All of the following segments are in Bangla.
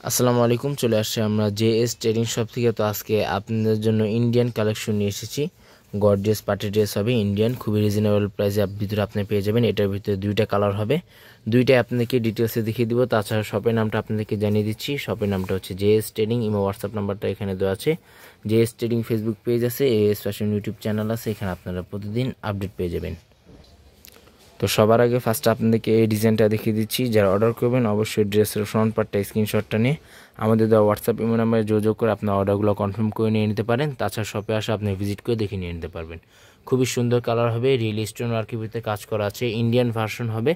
আসসালামু আলাইকুম। চলে আসছে আমরা জেএস ট্রেডিং শপ থেকে। তো আজকে আপনাদের জন্য ইন্ডিয়ান কালেকশন নিয়ে এসেছি। গর্জিয়াস পার্টি ড্রেস হবে ইন্ডিয়ান, খুবই রিজনেবল প্রাইসে ভিতরে আপনি পেয়ে যাবেন। এটার ভিতরে দুইটা কালার হবে, দুইটাই আপনাদেরকে ডিটেলসে দেখিয়ে দিব। তাছাড়া শপের নামটা আপনাদেরকে জানিয়ে দিচ্ছি। শপের নামটা হচ্ছে জেএস ট্রেডিং। ইমো হোয়াটসঅ্যাপ নাম্বারটা এখানে দেওয়া আছে। জেএস ট্রেডিং ফেসবুক পেজ আছে, এএস ফ্যাশন ইউটিউব চ্যানেল আছে, এখানে আপনারা প্রতিদিন আপডেট পেয়ে যাবেন। তো সবার আগে ফার্স্টে আপনাদেরকে এই ডিজাইনটা দেখিয়ে দিচ্ছি। যারা অর্ডার করবেন অবশ্যই ড্রেসের ফ্রন্ট পার্টটা স্ক্রিনশটটা নিয়ে আমাদের দেওয়া হোয়াটসঅ্যাপ ইমো নাম্বারে যোগাযোগ করে আপনার অর্ডারগুলো কনফার্ম করে নিয়ে নিতে পারেন। তাছাড়া শপে আসে আপনি ভিজিট করে দেখে নিয়ে নিতে পারবেন। খুবই সুন্দর কালার হবে, রিয়েল স্টোন ওয়ার্কের ভিতরে কাজ করা আছে, ইন্ডিয়ান ভার্সন হবে।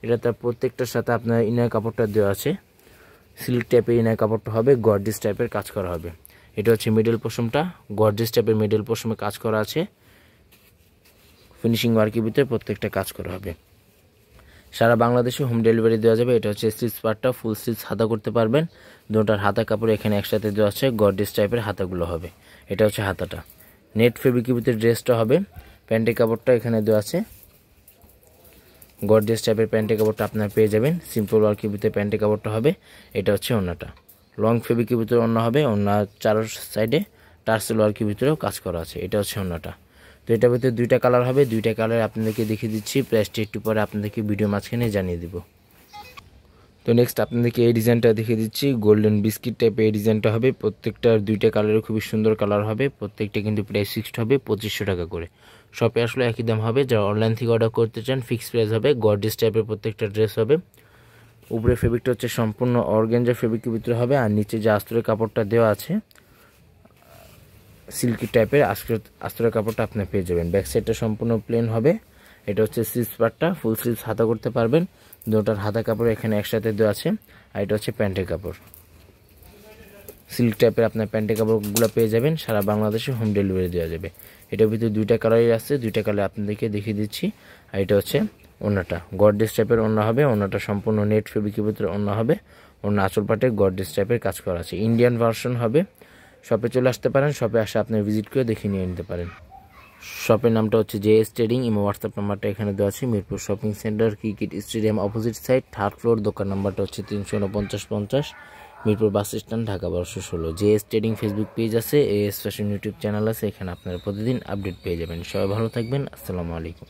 এটা তার প্রত্যেকটার সাথে আপনার ইনার কাপড়টা দেওয়া আছে, সিল্ক টাইপের ইনার কাপড়টা হবে, গর্জিয়াস টাইপের কাজ করা হবে। এটা হচ্ছে মিডল পোর্শনটা, গর্জিয়াস টাইপের মিডল পোর্শনে কাজ করা আছে, ফিনিশিং ওয়ার্কের ভিতরে প্রত্যেকটা কাজ করা হবে। সারা বাংলাদেশে হোম ডেলিভারি দেওয়া যাবে। এটা হচ্ছে স্লিভস পার্টটা, ফুল স্লিভস হাতা করতে পারবেন। দুটার হাতা কাপড় এখানে একসাথে দেওয়া আছে, গর্জিয়াস টাইপের হাতাগুলো হবে। এটা হচ্ছে হাতাটা, নেট ফেব্রিকের ভিতরে ড্রেসটা হবে। প্যান্টের কাপড়টা এখানে দেওয়া আছে, গর্জিয়াস টাইপের প্যান্টের কাপড়টা আপনারা পেয়ে যাবেন। সিম্পল ওয়ার্কের ভিতরে প্যান্টের কাপড়টা হবে। এটা হচ্ছে ওড়নাটা, লং ফেব্রিকের ভিতরে ওড়না হবে। ওড়না চার সাইডে টার্সেল ওয়ার্কের ভিতরেও কাজ করা আছে। এটা হচ্ছে ওড়নাটা। তো এটার ভিতরে দুইটা কালার হবে, দুইটা কালার আপনাদেরকে দেখিয়ে দিচ্ছি। প্রাইসটা একটু পরে আপনাদেরকে ভিডিও মাঝখানে জানিয়ে দিব। তো নেক্সট আপনাদেরকে এই ডিজাইনটা দেখিয়ে দিচ্ছি। গোল্ডেন বিস্কিট টাইপের এই ডিজাইনটা হবে। প্রত্যেকটার দুইটা কালারের খুবই সুন্দর কালার হবে। প্রত্যেকটা কিন্তু প্রাইস ফিক্সড হবে 2500 টাকা করে। শপে আসলে একই দাম হবে। যারা অনলাইন থেকে অর্ডার করতে চান ফিক্সড প্রাইস হবে। গর্জিয়াস টাইপের প্রত্যেকটা ড্রেস হবে। উপরে ফেব্রিকটা হচ্ছে সম্পূর্ণ অর্গানজা ফেব্রিকের ভিতরে হবে, আর নিচে যে আস্তরের কাপড়টা দেওয়া আছে সিল্কি টাইপের আস্তরের কাপড়টা আপনি পেয়ে যাবেন। ব্যাক সাইডটা সম্পূর্ণ প্লেন হবে। এটা হচ্ছে স্লিভস পার্টটা, ফুল স্লিভস হাতা করতে পারবেন। দুটার হাতা কাপড় এখানে একসাথে দেওয়া আছে। আর এটা হচ্ছে প্যান্টের কাপড়, সিল্ক টাইপের আপনার প্যান্টের কাপড়গুলো পেয়ে যাবেন। সারা বাংলাদেশে হোম ডেলিভারি দেওয়া যাবে। এটার ভিতরে দুইটা কালারই আছে, দুইটা কালার আপনাদেরকে দেখিয়ে দিচ্ছি। আর এটা হচ্ছে ওড়নাটা, গর্জিয়াস টাইপের ওড়না হবে। ওড়নাটা সম্পূর্ণ নেট ফেব্রিকের ভিতরে ওড়না হবে। ওড়না আঁচল পাটে গর্জিয়াস টাইপের কাজ করা আছে, ইন্ডিয়ান ভার্সন হবে। শপে চলে আসতে পারেন, শপে আসে আপনি ভিজিট করে দেখে নিয়ে নিতে পারেন। শপের নামটা হচ্ছে জেএস ট্রেডিং। ইমো হোয়াটসঅ্যাপ নাম্বারটা এখানে দেওয়া আছে। Mirpur shopping centre, cricket stadium opposite side, third floor. দোকান নাম্বারটা হচ্ছে 34950, Mirpur bus stand, Dhaka 1216। JS trading Facebook page আছে, এএস ফ্যাশন ইউটিউব চ্যানেল আছে, এখানে আপনারা প্রতিদিন আপডেট পেয়ে যাবেন। সবাই ভালো থাকবেন। আসসালামু আলাইকুম।